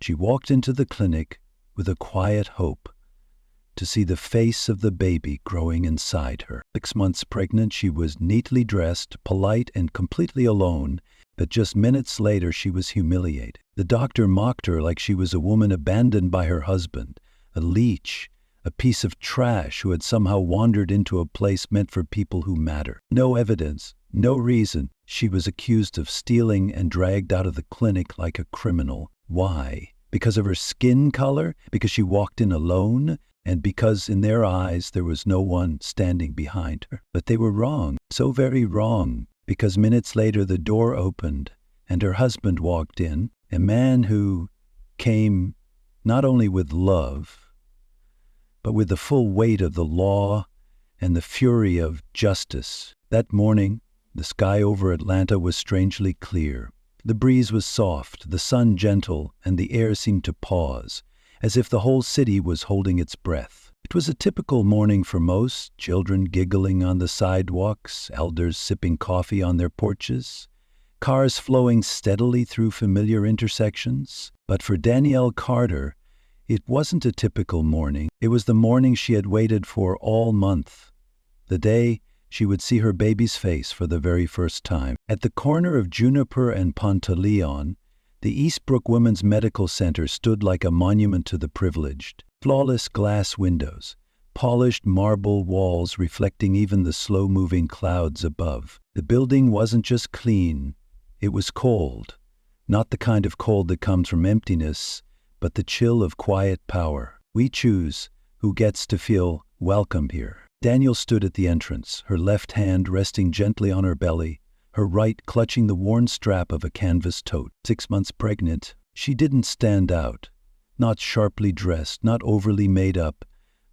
She walked into the clinic with a quiet hope to see the face of the baby growing inside her. 6 months pregnant, she was neatly dressed, polite, and completely alone, but just minutes later she was humiliated. The doctor mocked her like she was a woman abandoned by her husband, a leech, a piece of trash who had somehow wandered into a place meant for people who matter. No evidence, no reason. She was accused of stealing and dragged out of the clinic like a criminal. Why? Because of her skin color? Because she walked in alone? And because in their eyes there was no one standing behind her. But they were wrong, so very wrong, because minutes later the door opened and her husband walked in, a man who came not only with love, but with the full weight of the law and the fury of justice. That morning, the sky over Atlanta was strangely clear. The breeze was soft, the sun gentle, and the air seemed to pause, as if the whole city was holding its breath. It was a typical morning for most, children giggling on the sidewalks, elders sipping coffee on their porches, cars flowing steadily through familiar intersections. But for Danielle Carter, it wasn't a typical morning. It was the morning she had waited for all month, the day she would see her baby's face for the very first time. At the corner of Juniper and Pantaleon, the Eastbrook Women's Medical Center stood like a monument to the privileged. Flawless glass windows, polished marble walls reflecting even the slow-moving clouds above. The building wasn't just clean, it was cold. Not the kind of cold that comes from emptiness, but the chill of quiet power. We choose who gets to feel welcome here. Danielle stood at the entrance, her left hand resting gently on her belly, her right clutching the worn strap of a canvas tote. 6 months pregnant, she didn't stand out. Not sharply dressed, not overly made up,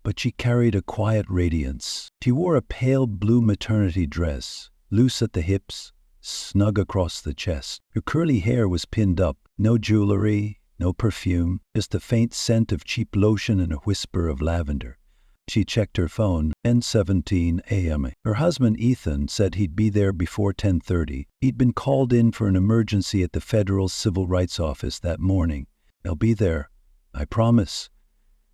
but she carried a quiet radiance. She wore a pale blue maternity dress, loose at the hips, snug across the chest. Her curly hair was pinned up, no jewelry, no perfume, just a faint scent of cheap lotion and a whisper of lavender. She checked her phone, 10:17 a.m. Her husband Ethan said he'd be there before 10:30. He'd been called in for an emergency at the Federal Civil Rights Office that morning. "I'll be there, I promise,"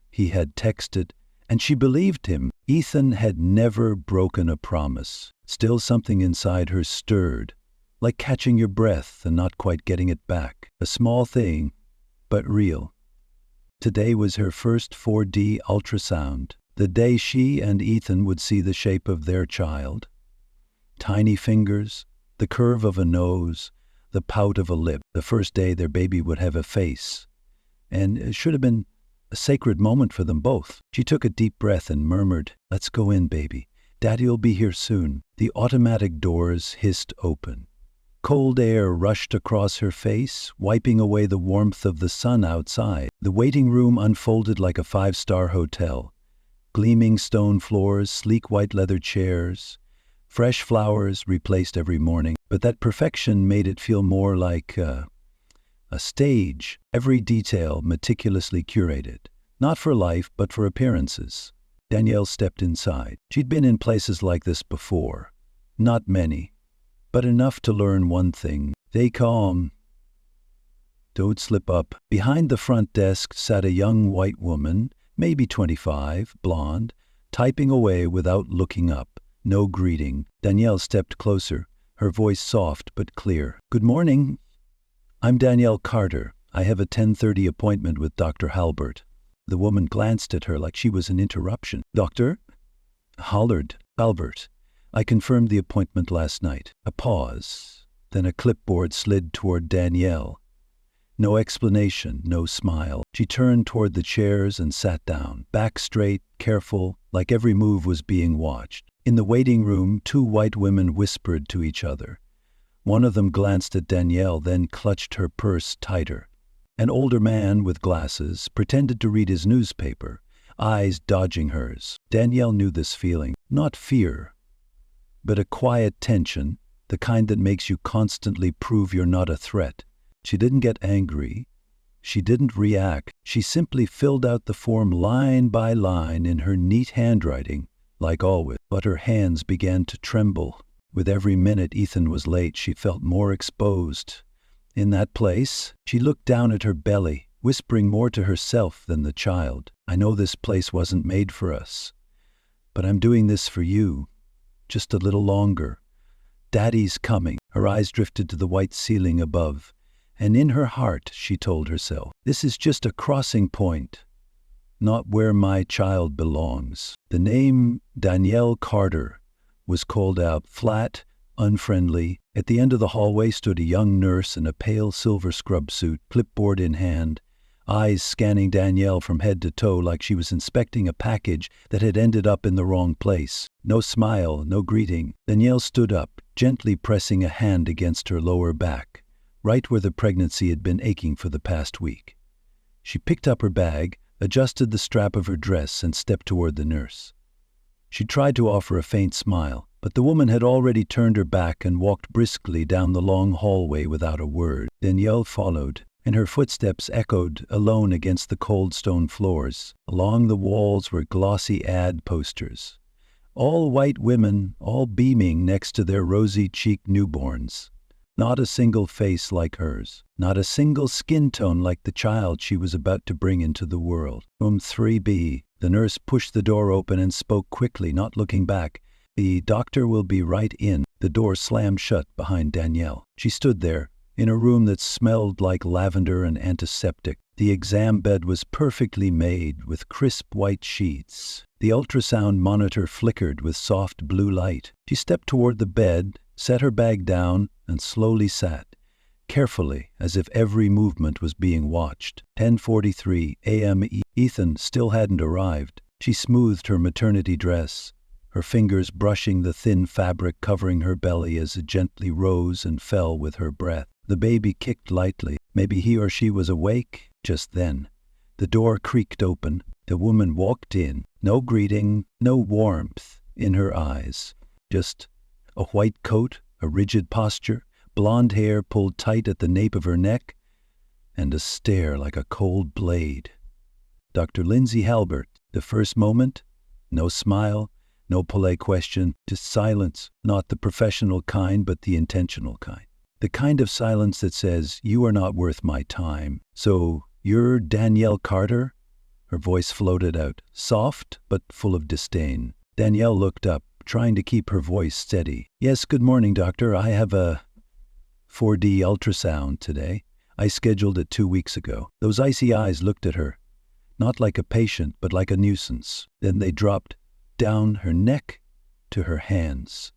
he had texted, and she believed him. Ethan had never broken a promise. Still something inside her stirred, like catching your breath and not quite getting it back. A small thing, but real. Today was her first 4D ultrasound. The day she and Ethan would see the shape of their child. Tiny fingers, the curve of a nose, the pout of a lip. The first day their baby would have a face. And it should have been a sacred moment for them both. She took a deep breath and murmured, "Let's go in, baby. Daddy'll be here soon." The automatic doors hissed open. Cold air rushed across her face, wiping away the warmth of the sun outside. The waiting room unfolded like a 5-star hotel. Gleaming stone floors, sleek white leather chairs, fresh flowers replaced every morning. But that perfection made it feel more like a stage, every detail meticulously curated. Not for life, but for appearances. Danielle stepped inside. She'd been in places like this before. Not many, but enough to learn one thing. Stay calm. Don't slip up. Behind the front desk sat a young white woman, maybe 25, blonde, typing away without looking up. No greeting. Danielle stepped closer, her voice soft but clear. "Good morning. I'm Danielle Carter. I have a 10:30 appointment with Dr. Halbert." The woman glanced at her like she was an interruption. "Doctor?" "Hollered. Halbert. I confirmed the appointment last night." A pause. Then a clipboard slid toward Danielle. No explanation, no smile. She turned toward the chairs and sat down, back straight, careful, like every move was being watched. In the waiting room, 2 white women whispered to each other. One of them glanced at Danielle, then clutched her purse tighter. An older man with glasses pretended to read his newspaper, eyes dodging hers. Danielle knew this feeling, not fear, but a quiet tension, the kind that makes you constantly prove you're not a threat. She didn't get angry. She didn't react. She simply filled out the form line by line in her neat handwriting, like always. But her hands began to tremble. With every minute Ethan was late, she felt more exposed. In that place, she looked down at her belly, whispering more to herself than the child. I know this place wasn't made for us, but I'm doing this for you. Just a little longer. Daddy's coming. Her eyes drifted to the white ceiling above, and in her heart she told herself, this is just a crossing point, not where my child belongs. The name Danielle Carter was called out, flat, unfriendly. At the end of the hallway stood a young nurse in a pale silver scrub suit, clipboard in hand, eyes scanning Danielle from head to toe like she was inspecting a package that had ended up in the wrong place. No smile, no greeting. Danielle stood up, gently pressing a hand against her lower back, right where the pregnancy had been aching for the past week. She picked up her bag, adjusted the strap of her dress, and stepped toward the nurse. She tried to offer a faint smile, but the woman had already turned her back and walked briskly down the long hallway without a word. Danielle followed, and her footsteps echoed alone against the cold stone floors. Along the walls were glossy ad posters. All white women, all beaming next to their rosy-cheeked newborns. Not a single face like hers. Not a single skin tone like the child she was about to bring into the world. Room 3B. The nurse pushed the door open and spoke quickly, not looking back. The doctor will be right in. The door slammed shut behind Danielle. She stood there, in a room that smelled like lavender and antiseptic. The exam bed was perfectly made, with crisp white sheets. The ultrasound monitor flickered with soft blue light. She stepped toward the bed, set her bag down, and slowly sat, carefully, as if every movement was being watched. 10:43 a.m. Ethan still hadn't arrived. She smoothed her maternity dress, her fingers brushing the thin fabric covering her belly as it gently rose and fell with her breath. The baby kicked lightly. Maybe he or she was awake. Just then, the door creaked open. The woman walked in. No greeting, no warmth in her eyes. Just a white coat, a rigid posture, blonde hair pulled tight at the nape of her neck, and a stare like a cold blade. Dr. Lindsay Halbert. The first moment, no smile, no polite question, just silence. Not the professional kind, but the intentional kind. The kind of silence that says, you are not worth my time. So, you're Danielle Carter? Her voice floated out, soft but full of disdain. Danielle looked up, trying to keep her voice steady. Yes, good morning, doctor. I have a 4D ultrasound today. I scheduled it 2 weeks ago. Those icy eyes looked at her, not like a patient, but like a nuisance. Then they dropped down her neck to her hands.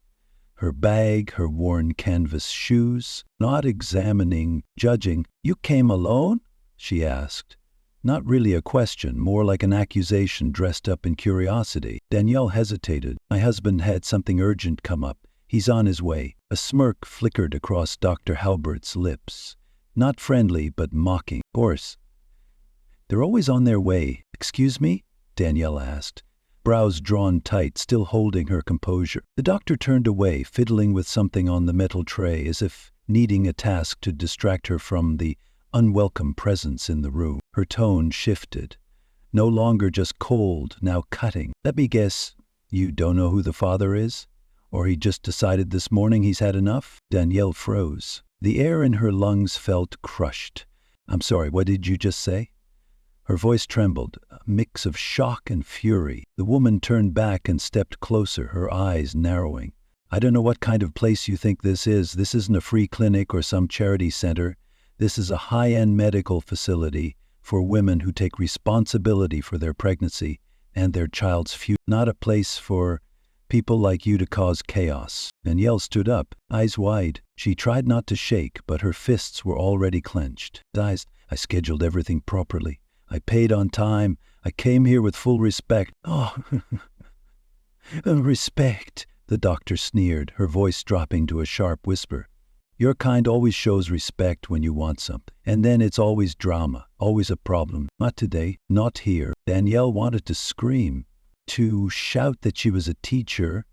Her bag, her worn canvas shoes, not examining, judging. You came alone? She asked. Not really a question, more like an accusation dressed up in curiosity. Danielle hesitated. My husband had something urgent come up. He's on his way. A smirk flickered across Dr. Halbert's lips. Not friendly, but mocking. Of course. They're always on their way. Excuse me? Danielle asked, brows drawn tight, still holding her composure. The doctor turned away, fiddling with something on the metal tray, as if needing a task to distract her from the unwelcome presence in the room. Her tone shifted. No longer just cold, now cutting. Let me guess, you don't know who the father is? Or he just decided this morning he's had enough? Danielle froze. The air in her lungs felt crushed. I'm sorry, what did you just say? Her voice trembled, a mix of shock and fury. The woman turned back and stepped closer, her eyes narrowing. I don't know what kind of place you think this is. This isn't a free clinic or some charity center. This is a high-end medical facility for women who take responsibility for their pregnancy and their child's future. Not a place for people like you to cause chaos. Danielle stood up, eyes wide. She tried not to shake, but her fists were already clenched. I scheduled everything properly. I paid on time. I came here with full respect. Oh, respect, the doctor sneered, her voice dropping to a sharp whisper. Your kind always shows respect when you want something. And then it's always drama, always a problem. Not today, not here. Danielle wanted to scream, to shout that she was a teacher,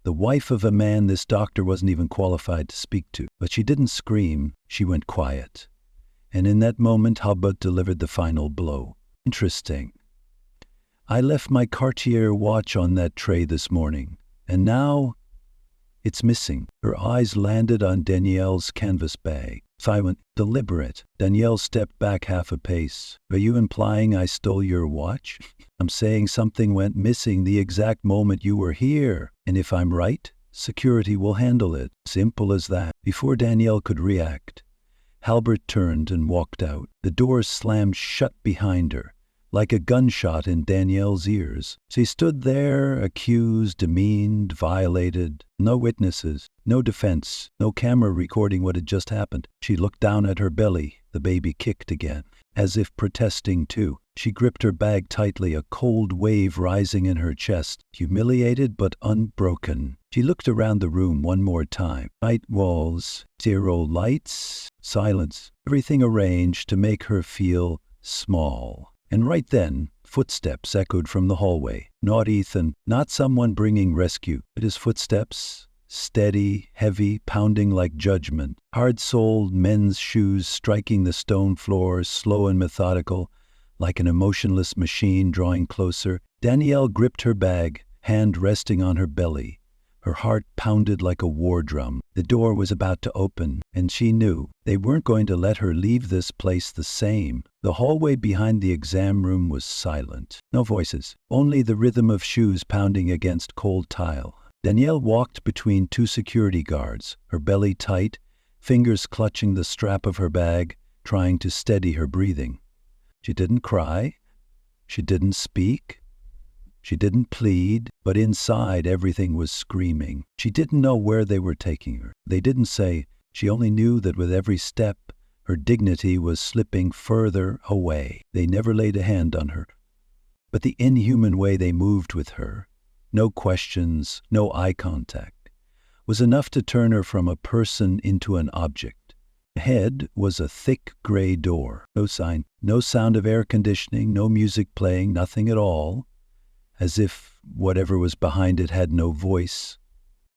the wife of a man this doctor wasn't even qualified to speak to. But she didn't scream, she went quiet. And in that moment, Halbert delivered the final blow. Interesting. I left my Cartier watch on that tray this morning, and now it's missing. Her eyes landed on Danielle's canvas bag. silent, deliberate. Danielle stepped back half a pace. Are you implying I stole your watch? I'm saying something went missing the exact moment you were here. And if I'm right, security will handle it. Simple as that. Before Danielle could react, Halbert turned and walked out. The doors slammed shut behind her, like a gunshot in Danielle's ears. She stood there, accused, demeaned, violated. No witnesses, no defense, no camera recording what had just happened. She looked down at her belly. The baby kicked again, as if protesting too. She gripped her bag tightly, a cold wave rising in her chest, humiliated but unbroken. She looked around the room one more time. White walls, zero lights, silence, everything arranged to make her feel small. And right then, footsteps echoed from the hallway. Not Ethan, not someone bringing rescue, but his footsteps, steady, heavy, pounding like judgment. Hard-soled men's shoes striking the stone floor, slow and methodical, like an emotionless machine drawing closer. Danielle gripped her bag, hand resting on her belly. Her heart pounded like a war drum. The door was about to open, and she knew they weren't going to let her leave this place the same. The hallway behind the exam room was silent. No voices, only the rhythm of shoes pounding against cold tile. Danielle walked between two security guards, her belly tight, fingers clutching the strap of her bag, trying to steady her breathing. She didn't cry. She didn't speak. She didn't plead, but inside everything was screaming. She didn't know where they were taking her. They didn't say. She only knew that with every step, her dignity was slipping further away. They never laid a hand on her. But the inhuman way they moved with her, no questions, no eye contact, was enough to turn her from a person into an object. Ahead was a thick gray door. No sign, no sound of air conditioning, no music playing, nothing at all. As if whatever was behind it had no voice.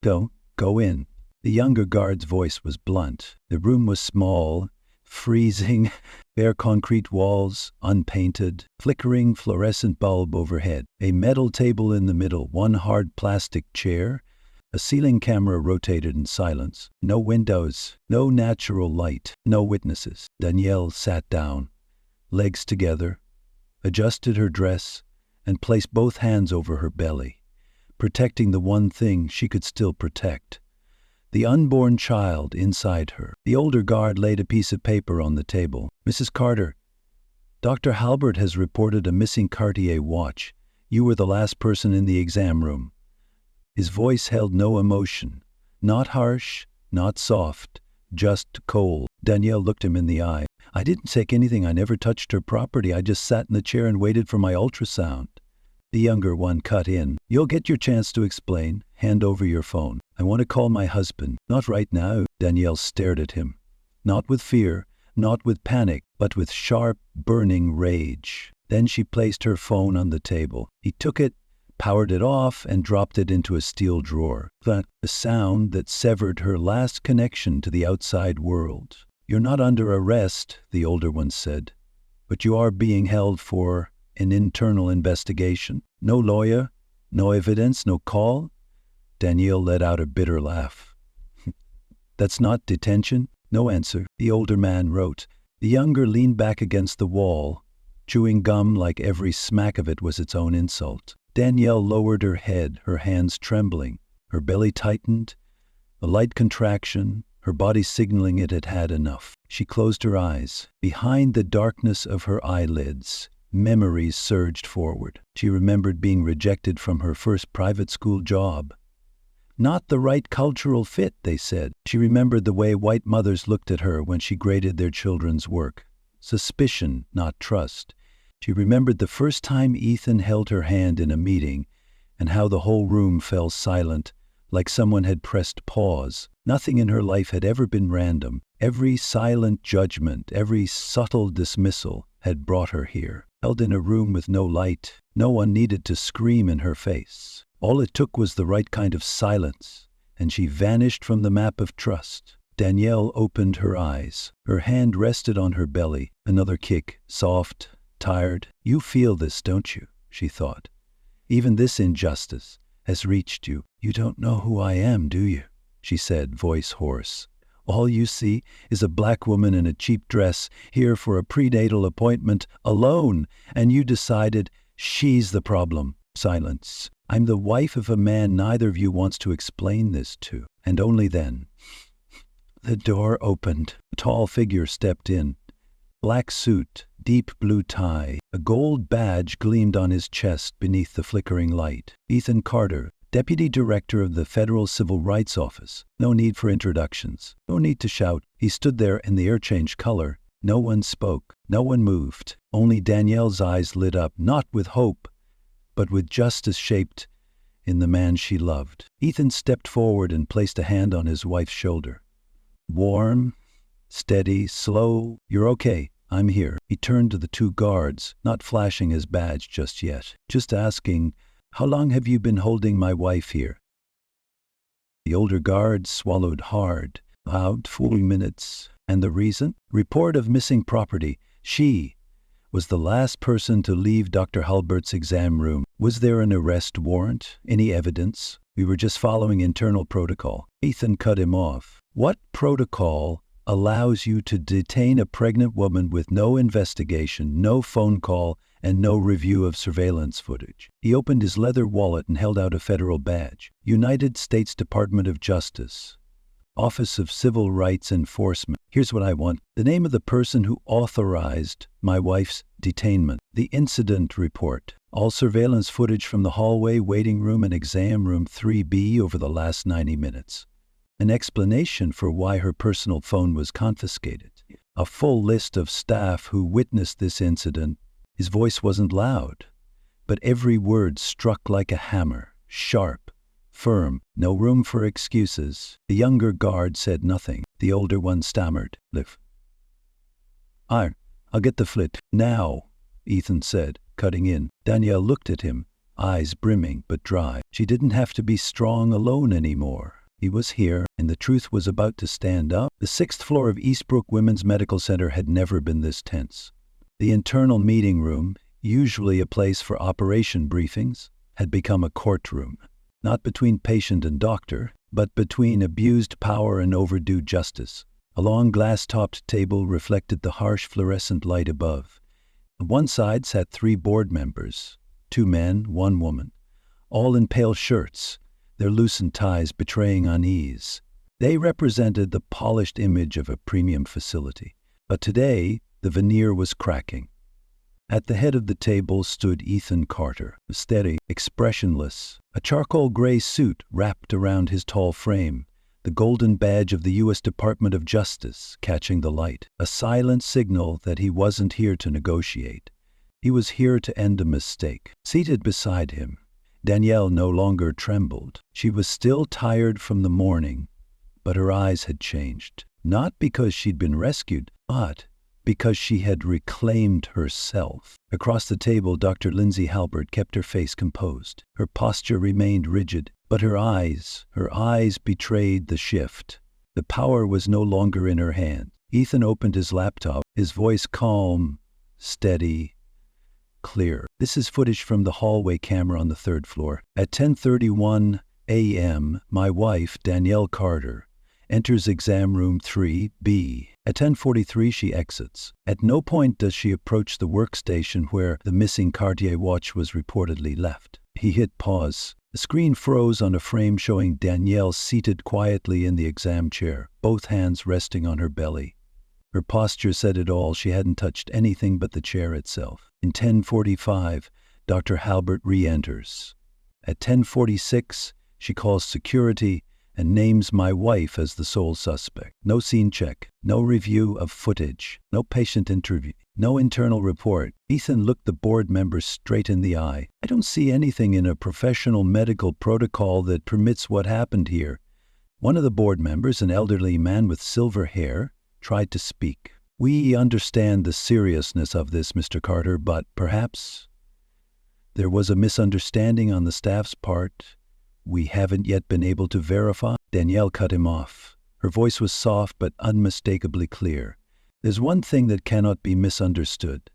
Go in. The younger guard's voice was blunt. The room was small, freezing, bare concrete walls, unpainted, flickering fluorescent bulb overhead, a metal table in the middle, one hard plastic chair, a ceiling camera rotated in silence. No windows, no natural light, no witnesses. Danielle sat down, legs together, adjusted her dress, and placed both hands over her belly, protecting the one thing she could still protect, the unborn child inside her. The older guard laid a piece of paper on the table. Mrs. Carter, Dr. Halbert has reported a missing Cartier watch. You were the last person in the exam room. His voice held no emotion, not harsh, not soft, just cold. Danielle looked him in the eye. I didn't take anything. I never touched her property. I just sat in the chair and waited for my ultrasound. The younger one cut in. You'll get your chance to explain. Hand over your phone. I want to call my husband. Not right now. Danielle stared at him. Not with fear, not with panic, but with sharp, burning rage. Then she placed her phone on the table. He took it, powered it off, and dropped it into a steel drawer. A sound that severed her last connection to the outside world. You're not under arrest, the older one said, but you are being held for an internal investigation. No lawyer, no evidence, no call. Danielle let out a bitter laugh. That's not detention? No answer. The older man wrote. The younger leaned back against the wall, chewing gum like every smack of it was its own insult. Danielle lowered her head, her hands trembling, her belly tightened, a light contraction, her body signaling it had had enough. She closed her eyes. Behind the darkness of her eyelids, memories surged forward. She remembered being rejected from her first private school job. Not the right cultural fit, they said. She remembered the way white mothers looked at her when she graded their children's work. Suspicion, not trust. She remembered the first time Ethan held her hand in a meeting and how the whole room fell silent, like someone had pressed pause. Nothing in her life had ever been random. Every silent judgment, every subtle dismissal had brought her here. Held in a room with no light, no one needed to scream in her face. All it took was the right kind of silence, and she vanished from the map of trust. Danielle opened her eyes. Her hand rested on her belly. Another kick, soft, tired. You feel this, don't you? She thought. Even this injustice has reached you. You don't know who I am, do you? She said, voice hoarse. All you see is a black woman in a cheap dress here for a prenatal appointment alone, and you decided she's the problem. Silence. I'm the wife of a man neither of you wants to explain this to. And only then. The door opened. A tall figure stepped in. Black suit, deep blue tie, a gold badge gleamed on his chest beneath the flickering light. Ethan Carter, Deputy Director of the Federal Civil Rights Office. No need for introductions. No need to shout. He stood there and the air changed color. No one spoke. No one moved. Only Danielle's eyes lit up, not with hope, but with justice shaped in the man she loved. Ethan stepped forward and placed a hand on his wife's shoulder. Warm, steady, slow. You're okay. I'm here. He turned to the two guards, not flashing his badge just yet, just asking, how long have you been holding my wife here? The older guard swallowed hard. About 4 minutes. And the reason? Report of missing property. She was the last person to leave Dr. Halbert's exam room. Was there an arrest warrant? Any evidence? We were just following internal protocol. Ethan cut him off. What protocol allows you to detain a pregnant woman with no investigation, no phone call, and no review of surveillance footage? He opened his leather wallet and held out a federal badge. United States Department of Justice. Office of Civil Rights Enforcement. Here's what I want. The name of the person who authorized my wife's detainment. The incident report. All surveillance footage from the hallway, waiting room, and exam room 3B over the last 90 minutes. An explanation for why her personal phone was confiscated. A full list of staff who witnessed this incident. His voice wasn't loud, but every word struck like a hammer, sharp, firm, no room for excuses. The younger guard said nothing. The older one stammered. Liv. I'll get the flit. Now, Ethan said, cutting in. Danielle looked at him, eyes brimming but dry. She didn't have to be strong alone anymore. He was here, and the truth was about to stand up. The 6th floor of Eastbrook Women's Medical Center had never been this tense. The internal meeting room, usually a place for operation briefings, had become a courtroom. Not between patient and doctor, but between abused power and overdue justice. A long glass-topped table reflected the harsh fluorescent light above. On one side sat 3 board members, 2 men, 1 woman, all in pale shirts, their loosened ties betraying unease. They represented the polished image of a premium facility. But today, the veneer was cracking. At the head of the table stood Ethan Carter, steady, expressionless, a charcoal gray suit wrapped around his tall frame, the golden badge of the U.S. Department of Justice catching the light, a silent signal that he wasn't here to negotiate. He was here to end a mistake. Seated beside him, Danielle no longer trembled. She was still tired from the morning, but her eyes had changed, not because she'd been rescued, but because she had reclaimed herself. Across the table, Dr. Lindsay Halbert kept her face composed. Her posture remained rigid, but her eyes betrayed the shift. The power was no longer in her hand. Ethan opened his laptop, his voice calm, steady, clear. This is footage from the hallway camera on the 3rd floor. At 10:31 a.m., my wife, Danielle Carter, enters exam room 3B. At 10:43, she exits. At no point does she approach the workstation where the missing Cartier watch was reportedly left. He hit pause. The screen froze on a frame showing Danielle seated quietly in the exam chair, both hands resting on her belly. Her posture said it all. She hadn't touched anything but the chair itself. In 10:45, Dr. Halbert re-enters. At 10:46, she calls security and names my wife as the sole suspect. No scene check, no review of footage, no patient interview, no internal report. Ethan looked the board member straight in the eye. I don't see anything in a professional medical protocol that permits what happened here. One of the board members, an elderly man with silver hair, tried to speak. We understand the seriousness of this, Mr. Carter, but perhaps there was a misunderstanding on the staff's part. We haven't yet been able to verify. Danielle cut him off. Her voice was soft but unmistakably clear. There's one thing that cannot be misunderstood.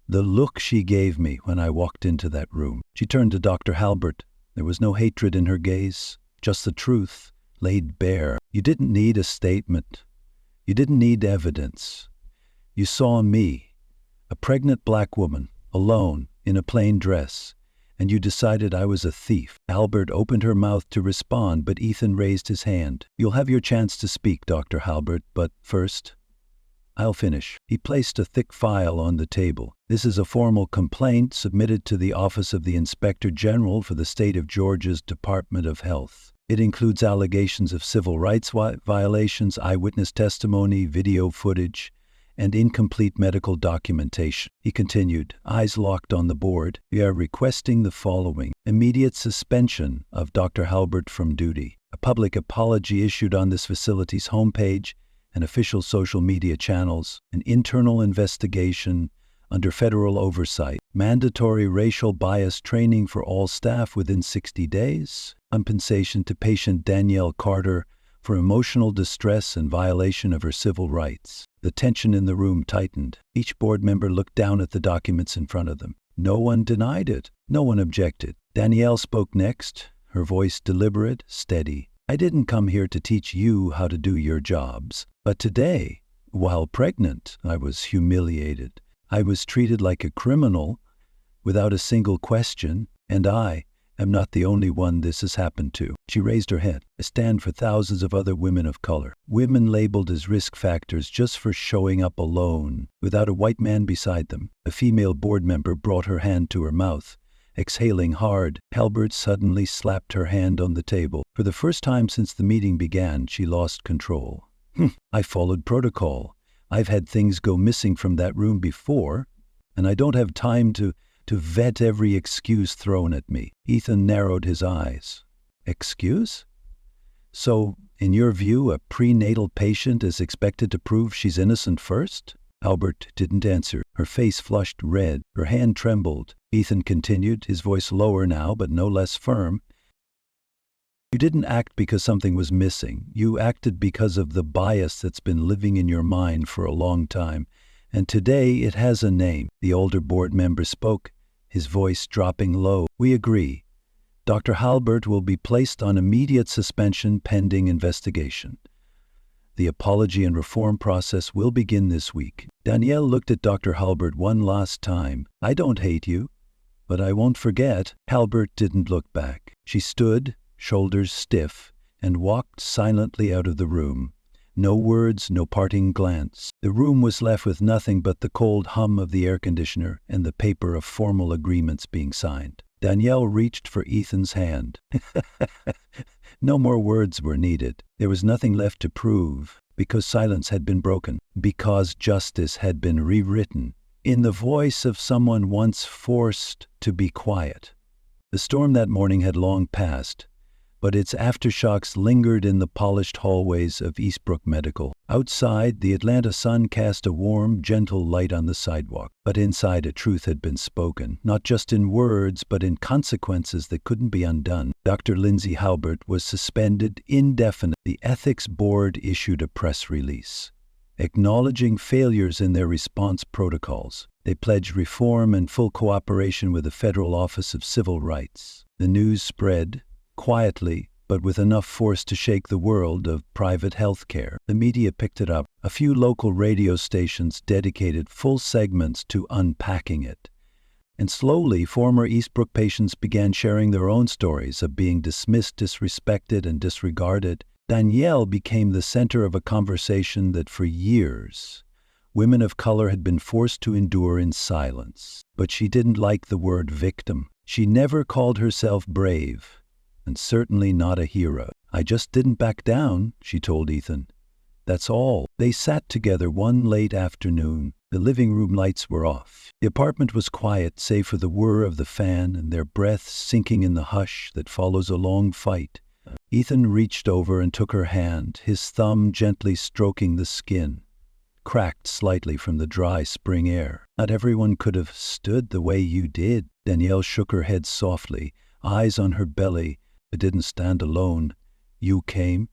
The look she gave me when I walked into that room. She turned to Dr. Halbert. There was no hatred in her gaze, just the truth, laid bare. You didn't need a statement. You didn't need evidence. You saw me, a pregnant black woman, alone, in a plain dress, and you decided I was a thief. Halbert opened her mouth to respond, but Ethan raised his hand. You'll have your chance to speak, Dr. Halbert, but first, I'll finish. He placed a thick file on the table. This is a formal complaint submitted to the Office of the Inspector General for the State of Georgia's Department of Health. It includes allegations of civil rights violations, eyewitness testimony, video footage, and incomplete medical documentation. He continued, eyes locked on the board. We are requesting the following: immediate suspension of Dr. Halbert from duty, a public apology issued on this facility's homepage and official social media channels, an internal investigation under federal oversight, mandatory racial bias training for all staff within 60 days, compensation to patient Danielle Carter for emotional distress and violation of her civil rights. The tension in the room tightened. Each board member looked down at the documents in front of them. No one denied it. No one objected. Danielle spoke next, her voice deliberate, steady. I didn't come here to teach you how to do your jobs. But today, while pregnant, I was humiliated. I was treated like a criminal without a single question, and I am not the only one this has happened to. She raised her head. I stand for thousands of other women of color, women labeled as risk factors just for showing up alone, without a white man beside them. A female board member brought her hand to her mouth, exhaling hard. Halbert suddenly slapped her hand on the table. For the first time since the meeting began, she lost control. I followed protocol. I've had things go missing from that room before, and I don't have time to vet every excuse thrown at me. Ethan narrowed his eyes. Excuse? So, in your view, a prenatal patient is expected to prove she's innocent first? Halbert didn't answer. Her face flushed red. Her hand trembled. Ethan continued, his voice lower now, but no less firm. You didn't act because something was missing. You acted because of the bias that's been living in your mind for a long time. And today it has a name. The older board member spoke, his voice dropping low. We agree. Dr. Halbert will be placed on immediate suspension pending investigation. The apology and reform process will begin this week. Danielle looked at Dr. Halbert one last time. I don't hate you, but I won't forget. Halbert didn't look back. She stood, shoulders stiff, and walked silently out of the room. No words, no parting glance. The room was left with nothing but the cold hum of the air conditioner and the paper of formal agreements being signed. Danielle reached for Ethan's hand. No more words were needed. There was nothing left to prove, because silence had been broken, because justice had been rewritten, in the voice of someone once forced to be quiet. The storm that morning had long passed, but its aftershocks lingered in the polished hallways of Eastbrook Medical. Outside, the Atlanta sun cast a warm, gentle light on the sidewalk. But inside, a truth had been spoken, not just in words, but in consequences that couldn't be undone. Dr. Lindsay Halbert was suspended indefinitely. The Ethics Board issued a press release, acknowledging failures in their response protocols. They pledged reform and full cooperation with the Federal Office of Civil Rights. The news spread, quietly, but with enough force to shake the world of private health care. The media picked it up. A few local radio stations dedicated full segments to unpacking it. And slowly, former Eastbrook patients began sharing their own stories of being dismissed, disrespected, and disregarded. Danielle became the center of a conversation that for years, women of color had been forced to endure in silence. But she didn't like the word victim. She never called herself brave, and certainly not a hero. I just didn't back down, she told Ethan. That's all. They sat together one late afternoon. The living room lights were off. The apartment was quiet, save for the whir of the fan and their breaths sinking in the hush that follows a long fight. Ethan reached over and took her hand, his thumb gently stroking the skin, cracked slightly from the dry spring air. Not everyone could have stood the way you did. Danielle shook her head softly, eyes on her belly. I didn't stand alone. You came,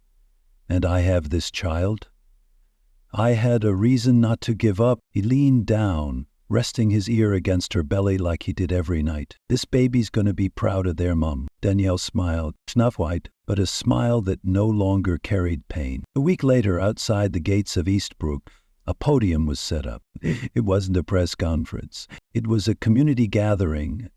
and I have this child. I had a reason not to give up. He leaned down, resting his ear against her belly like he did every night. This baby's gonna be proud of their mum. Danielle smiled. It's not white, but a smile that no longer carried pain. A week later, outside the gates of Eastbrook, a podium was set up. It wasn't a press conference. It was a community gathering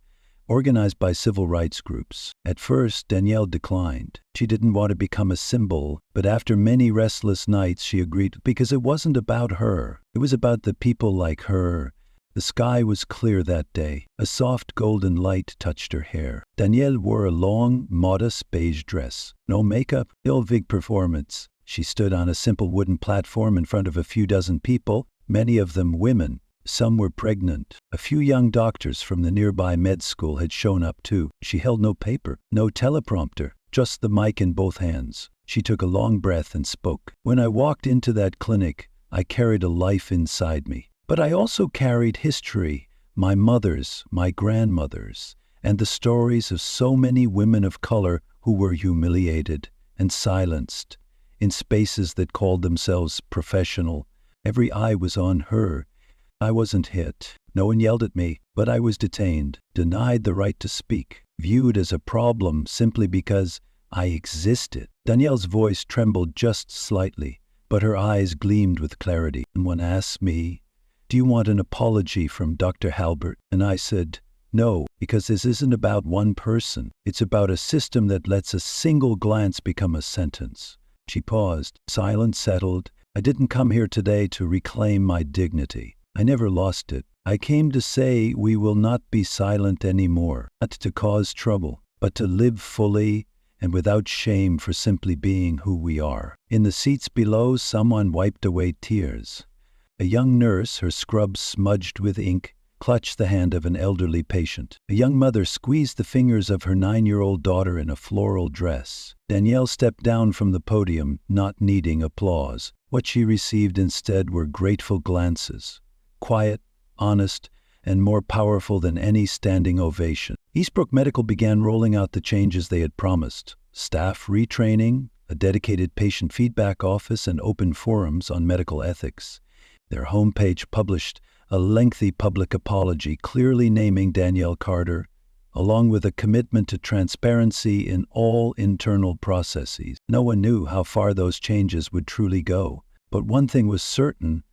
organized by civil rights groups. At first, Danielle declined. She didn't want to become a symbol, but after many restless nights, she agreed because it wasn't about her. It was about the people like her. The sky was clear that day. A soft golden light touched her hair. Danielle wore a long, modest beige dress. No makeup, no big performance. She stood on a simple wooden platform in front of a few dozen people, many of them women. Some were pregnant. A few young doctors from the nearby med school had shown up too. She held no paper, no teleprompter, just the mic in both hands. She took a long breath and spoke. When I walked into that clinic, I carried a life inside me. But I also carried history, my mother's, my grandmother's, and the stories of so many women of color who were humiliated and silenced in spaces that called themselves professional. Every eye was on her. I wasn't hit. No one yelled at me, but I was detained, denied the right to speak, viewed as a problem simply because I existed. Danielle's voice trembled just slightly, but her eyes gleamed with clarity. Someone asked me, "Do you want an apology from Dr. Halbert?" And I said, "No, because this isn't about one person. It's about a system that lets a single glance become a sentence." She paused. Silence settled. I didn't come here today to reclaim my dignity. I never lost it. I came to say we will not be silent anymore, not to cause trouble, but to live fully and without shame for simply being who we are. In the seats below, someone wiped away tears. A young nurse, her scrub smudged with ink, clutched the hand of an elderly patient. A young mother squeezed the fingers of her 9-year-old daughter in a floral dress. Danielle stepped down from the podium, not needing applause. What she received instead were grateful glances. Quiet, honest, and more powerful than any standing ovation. Eastbrook Medical began rolling out the changes they had promised. Staff retraining, a dedicated patient feedback office, and open forums on medical ethics. Their homepage published a lengthy public apology clearly naming Danielle Carter, along with a commitment to transparency in all internal processes. No one knew how far those changes would truly go, but one thing was certain: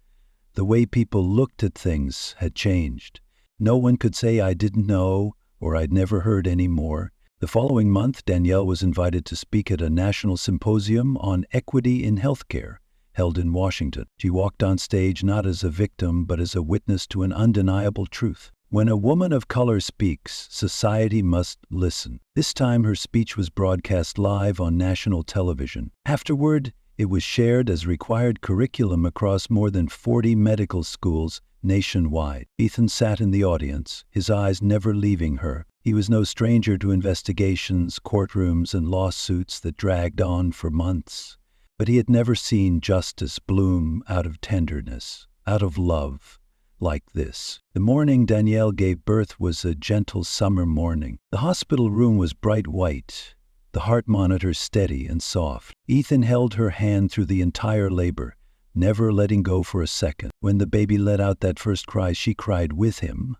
the way people looked at things had changed. No one could say I didn't know or I'd never heard anymore. The following month, Danielle was invited to speak at a national symposium on equity in healthcare, held in Washington. She walked on stage not as a victim, but as a witness to an undeniable truth. When a woman of color speaks, society must listen. This time, her speech was broadcast live on national television. Afterward, it was shared as required curriculum across more than 40 medical schools nationwide. Ethan sat in the audience, his eyes never leaving her. He was no stranger to investigations, courtrooms, and lawsuits that dragged on for months. But he had never seen justice bloom out of tenderness, out of love, like this. The morning Danielle gave birth was a gentle summer morning. The hospital room was bright white, the heart monitor steady and soft. Ethan held her hand through the entire labor, never letting go for a second. When the baby let out that first cry, she cried with him.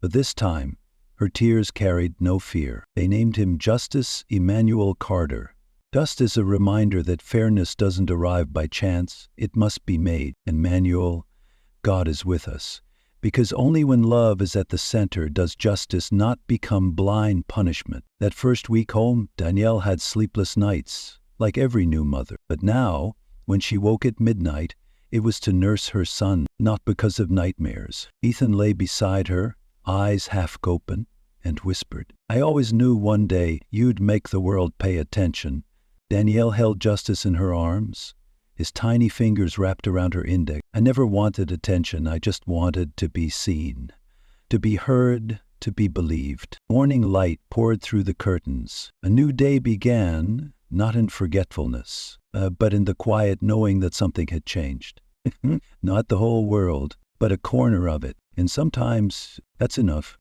But this time, her tears carried no fear. They named him Justice Emmanuel Carter. Just as a reminder that fairness doesn't arrive by chance, it must be made. Emmanuel, God is with us. Because only when love is at the center does justice not become blind punishment. That first week home, Danielle had sleepless nights, like every new mother. But now, when she woke at midnight, it was to nurse her son, not because of nightmares. Ethan lay beside her, eyes half open, and whispered, "I always knew one day you'd make the world pay attention." Danielle held Justice in her arms, his tiny fingers wrapped around her index. "I never wanted attention, I just wanted to be seen, to be heard, to be believed." Morning light poured through the curtains. A new day began, not in forgetfulness, but in the quiet knowing that something had changed. Not the whole world, but a corner of it. And sometimes that's enough.